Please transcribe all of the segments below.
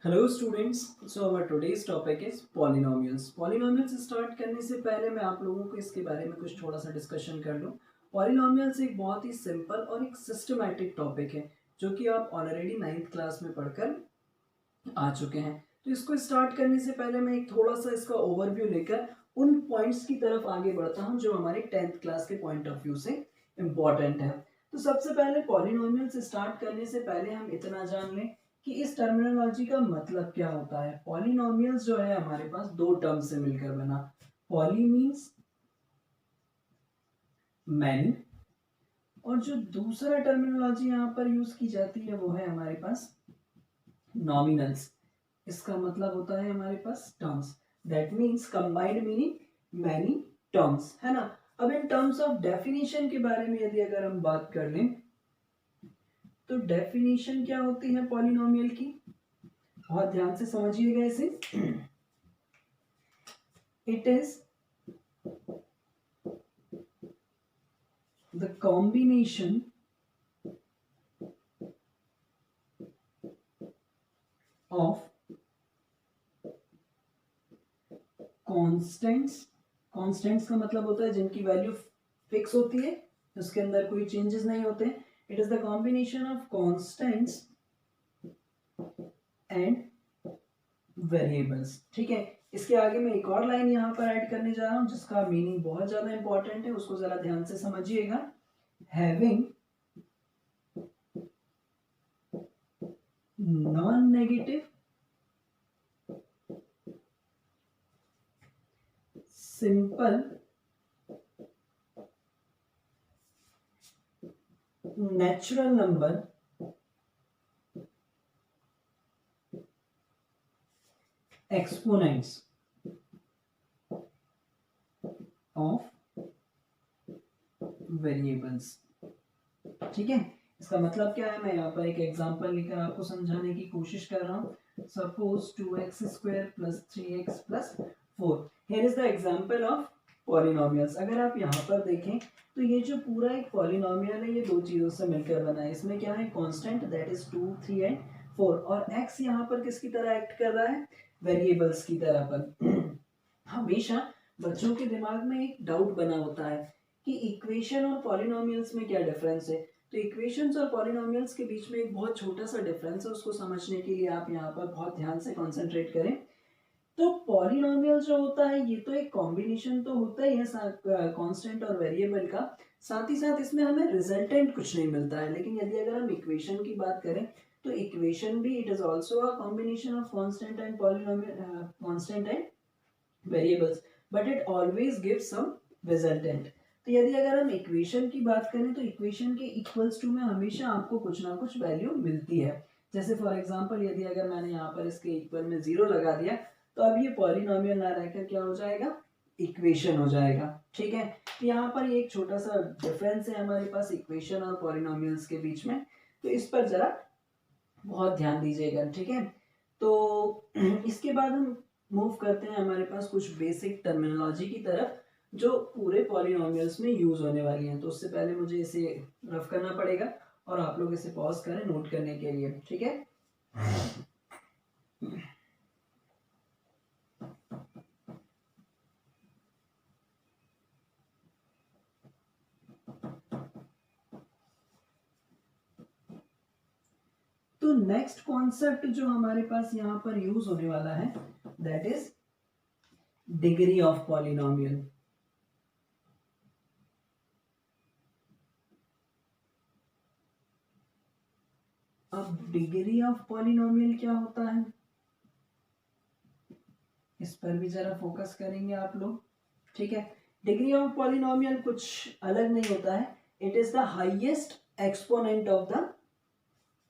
Hello students. So our today's topic is polynomials. Polynomials start करने से पहले मैं आप लोगों को इसके बारे में कुछ थोड़ा सा डिस्कशन कर लूँ। पॉलिनोमियल्स एक बहुत ही सिंपल और एक सिस्टमैटिक टॉपिक है जो कि आप ऑलरेडी 9th क्लास में पढ़कर आ चुके हैं। तो इसको स्टार्ट करने से पहले मैं एक थोड़ा सा इसका ओवरव्यू लेकर उन पॉइंट्स की तरफ आगे बढ़ता हूँ जो हमारे 10th क्लास के पॉइंट ऑफ व्यू से इम्पॉर्टेंट है। तो सबसे पहले पॉलिनोमियल्स स्टार्ट करने से पहले हम इतना जान लें कि इस टर्मिनोलॉजी का मतलब क्या होता है। पॉलिनोमियल्स जो है हमारे पास दो टर्म से मिलकर बना। पॉली मीन्स मैनी, और जो दूसरा टर्मिनोलॉजी यहाँ पर यूज की जाती है वो है हमारे पास नॉमिनल्स। इसका मतलब होता है हमारे पास terms. That means combined meaning many terms, है ना। अब इन टर्म्स ऑफ डेफिनेशन के बारे में यदि अगर हम बात कर लें तो डेफिनेशन क्या होती है पॉलिनोमियल की, बहुत ध्यान से समझिएगा इसे। It is the combination of constants. Constants का मतलब होता है जिनकी वैल्यू फिक्स होती है, उसके अंदर कोई चेंजेस नहीं होते। It is the combination of constants and variables. ठीक है, इसके आगे मैं एक और लाइन यहाँ पर ऐड करने जा रहा हूँ जिसका मीनिंग बहुत ज्यादा इंपॉर्टेंट है, उसको जरा ध्यान से समझिएगा। Having non negative simple natural number exponents of variables. ठीक है, इसका मतलब क्या है, मैं यहाँ पर एक एग्जांपल लेकर आपको समझाने की कोशिश कर रहा हूँ। Suppose 2x square plus 3x plus 4। Here is the example of polynomials. अगर आप यहाँ पर देखें तो ये जो पूरा एक पॉलिनोमियल है ये दो चीजों से मिलकर बना है। इसमें क्या है, कांस्टेंट दैट इज 2, 3 एंड 4, और x यहाँ पर किसकी तरह एक्ट कर रहा है, वेरिएबल्स की तरह पर। हमेशा बच्चों के दिमाग में एक डाउट बना होता है कि इक्वेशन और पॉलिनोमियल्स में क्या डिफरेंस है। तो इक्वेशंस और पॉलिनोमियल्स के बीच में एक बहुत छोटा सा डिफरेंस है, उसको समझने के लिए आप यहाँ पर बहुत ध्यान से कंसंट्रेट करें। तो पॉलिनोमियल जो होता है ये तो एक कॉम्बिनेशन तो होता ही है कांस्टेंट और वेरिएबल का, साथ ही साथ इसमें हमें रिजल्टेंट कुछ नहीं मिलता है। लेकिन यदि अगर हम इक्वेशन की बात करें तो इक्वेशन भी it is also a combination of constant and polynomial, constant and variables, but it always gives some resultant. तो यदि अगर हम इक्वेशन की बात करें तो इक्वेशन के इक्वल्स टू में हमेशा आपको कुछ ना कुछ वैल्यू मिलती है। जैसे फॉर एग्जांपल यदि अगर मैंने यहाँ पर इसके इक्वल में 0 लगा दिया तो अब ये पॉलिनोमियल ना रहकर क्या हो जाएगा, इक्वेशन हो जाएगा। ठीक है, तो यहाँ पर ये एक छोटा सा डिफरेंस है हमारे पास इक्वेशन और पॉलिनोमियल्स के बीच में, तो इस पर जरा बहुत ध्यान दीजिएगा। ठीक है, तो इसके बाद हम मूव करते हैं हमारे पास कुछ बेसिक टर्मिनोलॉजी की तरफ जो पूरे पॉलिनोमियल्स में यूज होने वाली हैं। तो उससे पहले मुझे इसे रफ करना पड़ेगा और आप लोग इसे पॉज करें नोट करने के लिए। ठीक है, तो नेक्स्ट कॉन्सेप्ट जो हमारे पास यहाँ पर यूज होने वाला है that is degree of polynomial. अब डिग्री ऑफ पॉलिनोमियल क्या होता है, इस पर भी जरा फोकस करेंगे आप लोग। ठीक है, डिग्री ऑफ पॉलिनोमियल कुछ अलग नहीं होता है, it is the highest exponent of the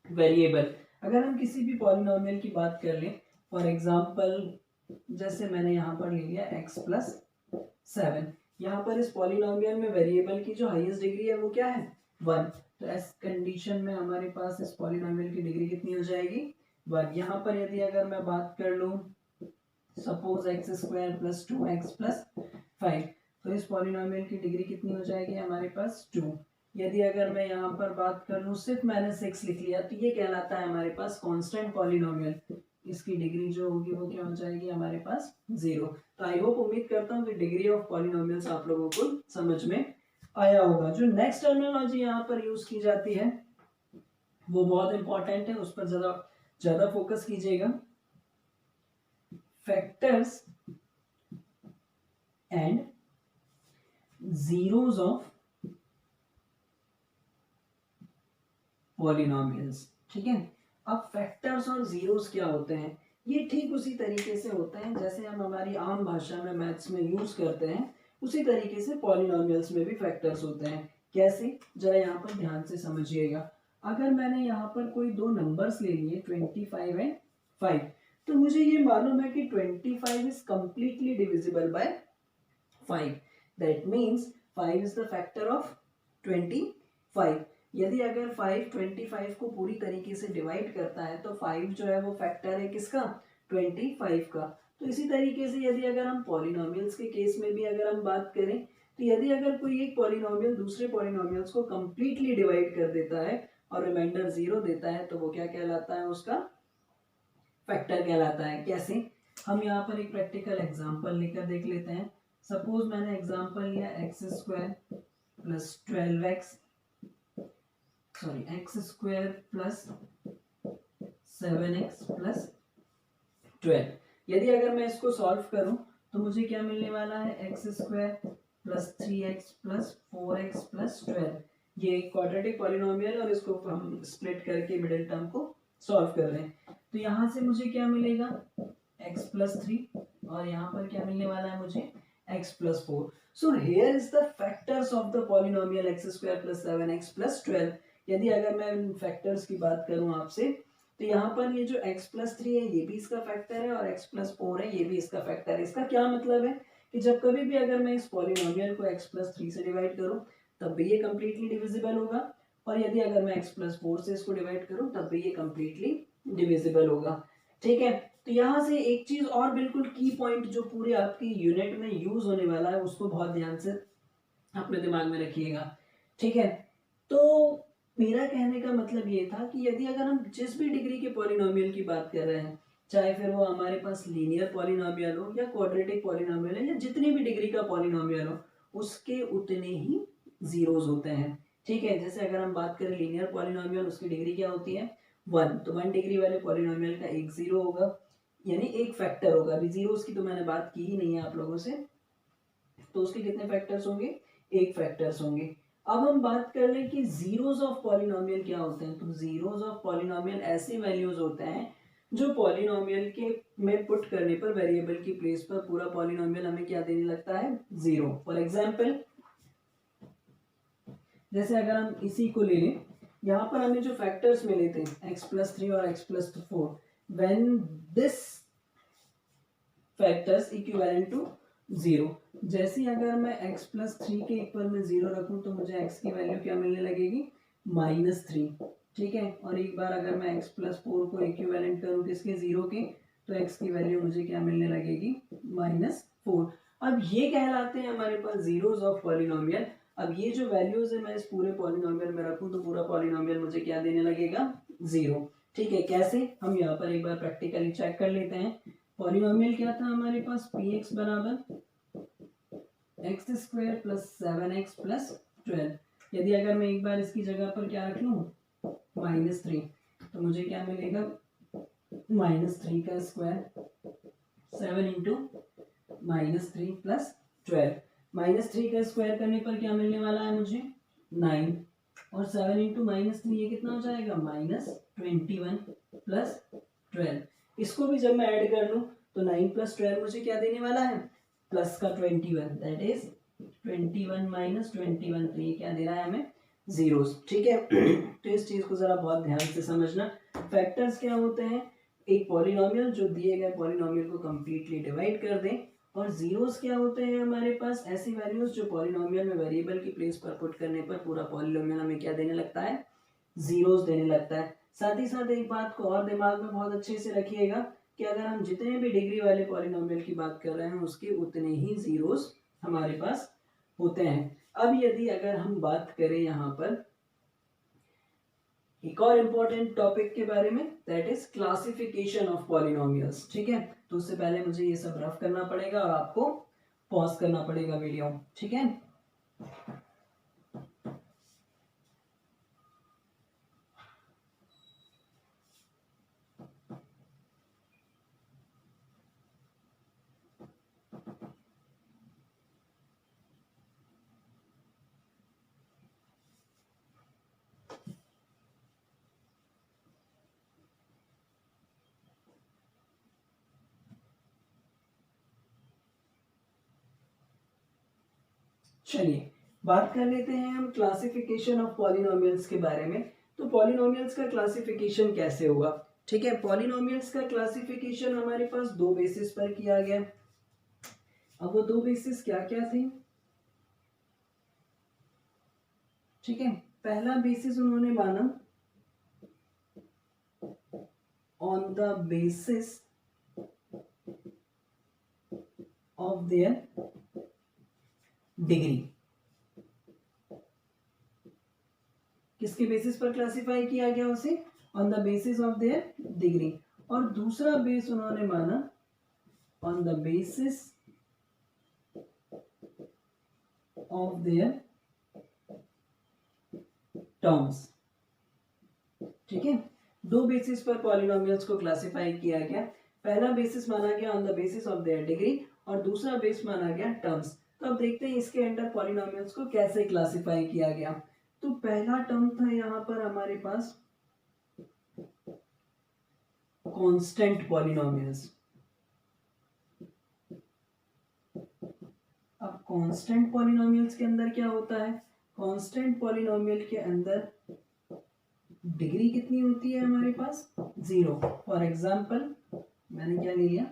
variable. अगर हम किसी भी पॉलिनोमियल की बात कर लें, फॉर एग्जांपल जैसे मैंने यहाँ पर ले लिया x प्लस 7, यहाँ पर इस पॉलिनोमियल में वेरिएबल की जो हाईएस्ट डिग्री है वो क्या है, 1। तो इस कंडीशन में हमारे पास इस पॉलिनोमियल की डिग्री कितनी हो जाएगी, 1। यहाँ पर यदि अगर मैं बात कर लूँ suppose x square plus 2x plus 5, तो इस पॉलिनोमियल की डिग्री कितनी हो जाएगी हमारे पास, 2। यदि अगर मैं यहाँ पर बात कर लूँ सिर्फ मैंने 6 लिख लिया तो ये कहलाता है हमारे पास कांस्टेंट पॉलिनोमियल। इसकी डिग्री जो होगी वो क्या हो जाएगी हमारे पास 0। तो आई होप उम्मीद करता हूँ कि डिग्री ऑफ पॉलिनोमियल्स आप लोगों को समझ में आया होगा। जो नेक्स्ट टर्मिनोलॉजी यहाँ पर यूज की जाती है वो बहुत इंपॉर्टेंट है, उस पर ज्यादा फोकस कीजिएगा। Factors and zeros of polynomials. ठीक है, अब फैक्टर्स और जीरोस क्या होते हैं, ये ठीक उसी तरीके से होते हैं जैसे हम हमारी आम भाषा में मैथ्स में यूज करते हैं, उसी तरीके से पॉलिनोमियल्स में भी फैक्टर्स होते हैं। कैसे, जरा यहाँ पर ध्यान से समझिएगा। अगर मैंने यहाँ पर कोई दो नंबर्स ले लिए 25 एंड 5, तो मुझे ये मालूम है कि 25 is completely divisible by 5, that means 5 is the factor of 25। यदि अगर 5 25 को पूरी तरीके से डिवाइड करता है तो 5 जो है वो फैक्टर है किसका, 25 का। तो इसी तरीके से यदि अगर हम पॉलिनोमियल्स के केस में भी अगर हम बात करें, तो यदि अगर कोई एक पॉलिनोमियल दूसरे पॉलिनोमियल्स को कंप्लीटली डिवाइड कर देता है और रिमाइंडर 0 देता है तो वो क्या कहलाता है, उसका फैक्टर कहलाता है। कैसे, हम यहाँ पर एक प्रैक्टिकल एग्जांपल लेकर देख लेते हैं। सपोज मैंने एग्जांपल लिया x² plus 12x, sorry x² plus 7x plus 12। यदि अगर मैं इसको सॉल्व करूं तो मुझे क्या मिलने वाला है, x² plus 3x plus 4x plus 12। ये एक क्वाड्रेटिक पॉलिनोमियल और इसको हम स्प्लिट करके मिडिल टर्म को सॉल्व कर रहे हैं। तो यहाँ से मुझे क्या मिलेगा, x प्लस 3 और यहाँ पर क्या मिलने वाला है मुझे, x plus 4। So here is the factors of the polynomial x² plus 7x plus 12। यदि अगर मैं इन फैक्टर्स की बात करूं आपसे, तो यहाँ पर ये जो x प्लस 3 है ये भी इसका फैक्टर है और x प्लस 4 है ये भी इसका फैक्टर है। इसका क्या मतलब है कि जब कभी भी अगर मैं इस पॉलिनोमियल को x प्लस 3 से डिवाइड करूं तब भी ये कम्प्लीटली डिविजिबल होगा, और यदि अगर मैं x प्लस 4 से इसको डिवाइड करूं तब भी ये कम्प्लीटली डिविजिबल होगा। ठीक है, तो यहाँ से एक चीज और बिल्कुल की पॉइंट जो पूरे आपकी यूनिट में यूज होने वाला है उसको बहुत ध्यान से अपने दिमाग में रखिएगा। ठीक है, तो मेरा कहने का मतलब ये था कि यदि अगर हम जिस भी डिग्री के पॉलिनोमियल की बात कर रहे हैं, चाहे फिर वो हमारे पास लीनियर पॉलिनोमियल हो या क्वाड्रेटिक पॉलिनोमियल है या जितनी भी डिग्री का पॉलिनोमियल हो, उसके उतने ही जीरोस होते हैं। ठीक है, जैसे अगर हम बात करें लीनियर पॉलिनोमियल, उसकी डिग्री क्या होती है 1, तो 1 डिग्री वाले पॉलिनोमियल का एक जीरो होगा, यानी एक फैक्टर होगा। अभी जीरोस की तो मैंने बात की ही नहीं है आप लोगों से, तो उसके कितने फैक्टर्स होंगे, एक फैक्टर्स होंगे। अब हम बात कर लें कि जीरोस ऑफ पॉलिनोमियल क्या होते हैं, तो जीरोस ऑफ पॉलिनोमियल ऐसे वैल्यूज होते हैं जो पॉलिनोमियल के में पुट करने पर वेरिएबल की प्लेस पर पूरा पॉलिनोमियल हमें क्या देने लगता है, 0। फॉर एग्जांपल, जैसे अगर हम इसी को ले लें, यहाँ पर हमें जो फैक्टर्स मिले थे x प्लस 3 और x plus 4, when this factors equivalent to 0, जैसे अगर मैं x प्लस 3 के इक्वल में 0 रखूं तो मुझे x की वैल्यू क्या मिलने लगेगी, -3। ठीक है, और एक बार अगर मैं x प्लस 4 को इक्विवेलेंट करूं किसके, 0 के, तो x की वैल्यू मुझे क्या मिलने लगेगी, -4। अब ये कहलाते हैं हमारे पास जीरोस ऑफ पॉलिनोमियल। अब ये जो वैल्यूज है मैं इस पूरे पॉलिनोमियल में रखूं तो पूरा पॉलिनोमियल मुझे क्या देने लगेगा, 0। ठीक है, कैसे, हम यहाँ पर एक बार प्रैक्टिकली चेक कर लेते हैं। पॉलिनोमियल क्या था हमारे पास, px बराबर x² प्लस 7x प्लस 12। यदि अगर मैं एक बार इसकी जगह पर क्या रख लूं, -3, तो मुझे क्या मिलेगा, -3 का स्क्वायर, 7 इंटू -3 प्लस 12। -3 का स्क्वायर करने पर क्या मिलने वाला है मुझे, 9, और 7 इंटू -3 ये कितना हो जाएगा, -21 प्लस 12। इसको भी जब मैं ऐड कर लूं तो 9 प्लस 12 मुझे क्या देने वाला है, प्लस का 21, दैट इज 21 माइनस 21, तो ये क्या दे रहा है हमें, जीरोस। ठीक है, तो इस चीज को जरा बहुत ध्यान से समझना। फैक्टर्स क्या होते हैं, एक पॉलिनोमियल जो दिए गए पॉलिनोमियल को कंप्लीटली डिवाइड कर दें, और जीरोस क्या होते हैं हमारे पास ऐसी वैल्यूज जो पॉलिनोमियल में वेरिएबल की प्लेस पर पुट करने पर पूरा पॉलिनोमियल हमें क्या देने लगता है, जीरोस देने लगता है। साथ ही साथ एक बात को और दिमाग में बहुत अच्छे से रखिएगा कि अगर हम जितने भी डिग्री वाले पॉलिनोमियल की बात कर रहे हैं उसके उतने ही जीरोस हमारे पास होते हैं। अब यदि अगर हम बात करें यहाँ पर एक और इम्पोर्टेंट टॉपिक के बारे में, that is classification of polynomials. ठीक है, तो उससे पहले मुझे ये सब रफ करना पड़ेगा और आपको पॉज करना पड़ेगा वीडियो। ठीक है, चलिए बात कर लेते हैं हम क्लासिफिकेशन ऑफ पॉलिनोमियल्स के बारे में। तो पॉलिनोमियल्स का क्लासिफिकेशन कैसे होगा? ठीक है, पॉलिनोमियल्स का क्लासिफिकेशन हमारे पास दो बेसिस पर किया गया। अब वो दो बेसिस क्या क्या थे? ठीक है, पहला बेसिस उन्होंने माना on the basis of their degree. किसके बेसिस पर क्लासिफाई किया गया उसे? On the basis of their degree. और दूसरा बेस उन्होंने माना on the basis of their terms. ठीक है, दो बेसिस पर पॉलिनोमियल्स को क्लासिफाई किया गया। पहला बेसिस माना गया on the basis of their degree और दूसरा बेस माना गया टर्म्स। तो अब देखते हैं इसके अंडर पॉलिनोमियल्स को कैसे क्लासिफाई किया गया। तो पहला टर्म था यहाँ पर हमारे पास कांस्टेंट पॉलिनोमियल्स। अब कांस्टेंट पॉलिनोमियल्स के अंदर क्या होता है? कांस्टेंट पॉलिनोमियल के अंदर डिग्री कितनी होती है हमारे पास? 0। फॉर एग्जाम्पल मैंने क्या ले लिया?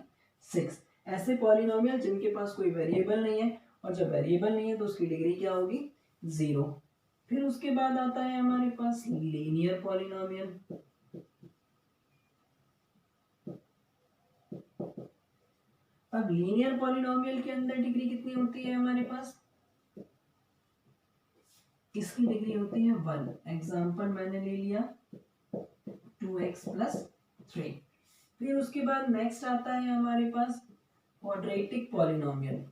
6। ऐसे पॉलिनोमियल जिनके पास कोई वेरिएबल नहीं है, और जब वेरिएबल नहीं है तो उसकी डिग्री क्या होगी? 0। फिर उसके बाद आता है हमारे पास लीनियर पॉलिनोमियल। अब लीनियर पॉलिनोमियल के अंदर डिग्री कितनी होती है हमारे पास? इसकी डिग्री होती है 1। एग्जाम्पल मैंने ले लिया 2x + 3। फिर उसके बाद नेक्स्ट आता है हमारे पास क्वाड्रेटिक पॉलिनोमियल।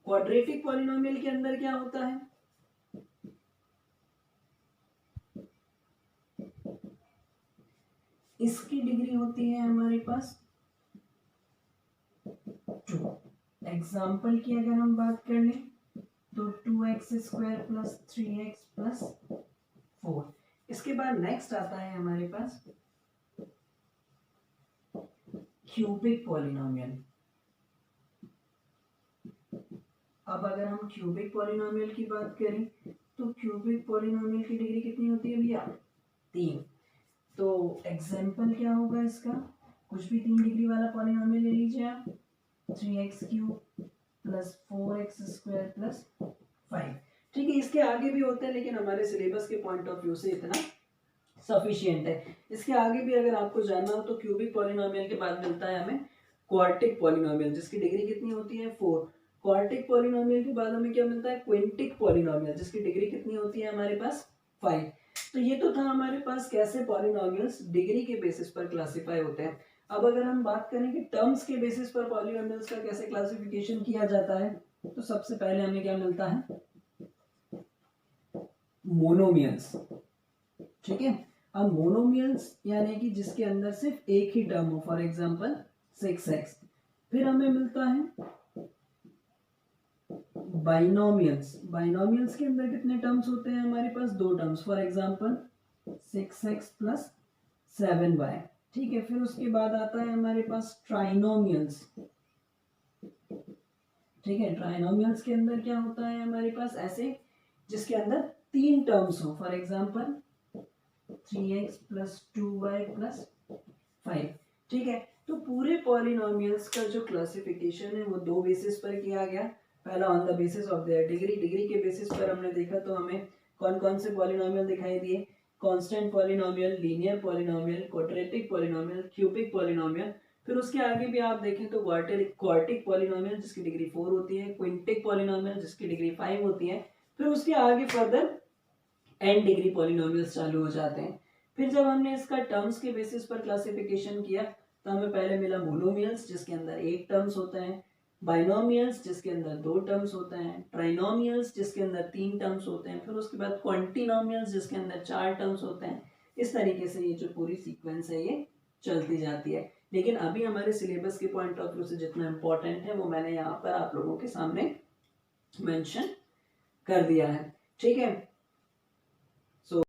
क्वाड्रेटिक पॉलिनोमियल के अंदर क्या होता है? इसकी डिग्री होती है हमारे पास 2। एग्जाम्पल की अगर हम बात कर लें तो 2x² + 3x + 4। इसके बाद नेक्स्ट आता है हमारे पास क्यूबिक पॉलिनोमियल। अब अगर हम क्यूबिक पॉलिनोमियल की बात करें तो क्यूबिक पॉलिनोमियल की डिग्री कितनी होती है भैया? 3। तो एग्जाम्पल क्या होगा इसका? कुछ भी 3 डिग्री वाला पॉलिनोमियल ले लीजिए आप। 3x³ + 4x² + 5। ठीक है, इसके आगे भी होते हैं लेकिन हमारे सिलेबस के पॉइंट ऑफ व्यू से इतना सफिशिएंट है। इसके आगे भी अगर आपको जानना हो तो क्यूबिक पॉलिनोमियल के बाद मिलता है हमें क्वार्टिक पॉलिनोमियल, जिसकी डिग्री कितनी होती है? 4। क्वार्टिक पॉलिनोमियल के बाद हमें क्या मिलता है? क्विंटिक पॉलिनोमियल, जिसकी डिग्री कितनी होती है हमारे पास? 5। तो ये तो था हमारे पास कैसे पॉलिनोमियल्स डिग्री के बेसिस पर क्लासिफाई होते हैं। अब अगर हम बात करें कि टर्म्स के बेसिस पर पॉलिनोमियल्स का कैसे क्लासिफिकेशन किया जाता है, तो सबसे पहले हमें क्या मिलता है? मोनोमियल्स। ठीक है, अब मोनोमियल्स यानी कि जिसके अंदर सिर्फ एक ही टर्म हो, फॉर एग्जांपल 6x। फिर हमें मिलता है बाइनोमियल्स। बाइनोमियल्स के अंदर कितने टर्म्स होते हैं हमारे पास? 2 terms, for example 6x + 7y। ठीक है, फिर उसके बाद आता है हमारे पास ट्राइनोमियल्स। ठीक है, ट्राइनोमियल्स के अंदर क्या होता है हमारे पास? ऐसे जिसके अंदर 3 टर्म्स हो, फॉर एग्जांपल 3x + 2y + 5। ठीक है, तो पूरे पॉलिनोमियल्स का जो क्लासिफिकेशन है वो दो बेसिस पर किया गया। पहला on the basis of their degree. Degree के बेसिस पर हमने देखा तो हमें कौन कौन से पॉलिनोमियल दिखाई दिए? Constant polynomial, linear polynomial, quadratic polynomial, cubic polynomial. फिर उसके आगे भी आप देखें तो क्वार्टिक पॉलिनोमियल जिसकी डिग्री 4 होती है, क्विंटिक पॉलिनोमियल जिसकी डिग्री 5 होती है। फिर उसके आगे फर्दर n डिग्री पॉलिनोमियल्स चालू हो जाते हैं। फिर जब हमने इसका टर्म्स के बेसिस पर क्लासिफिकेशन किया तो हमें पहले मिला मोनोमियल्स जिसके अंदर एक टर्म्स होता है, बाइनोमियल्स जिसके अंदर दो टर्म्स होते हैं, ट्राइनोमियल्स जिसके अंदर तीन टर्म्स होते हैं, फिर उसके बाद क्वांटिनोमियल्स जिसके अंदर चार टर्म्स होते हैं। इस तरीके से ये जो पूरी सीक्वेंस है ये चलती जाती है। लेकिन अभी हमारे सिलेबस के पॉइंट ऑफ व्यू से जितना इम्पोर्टेंट है वो मैंने यहाँ पर आप लोगों के सामने मेंशन कर दिया है। ठीक है,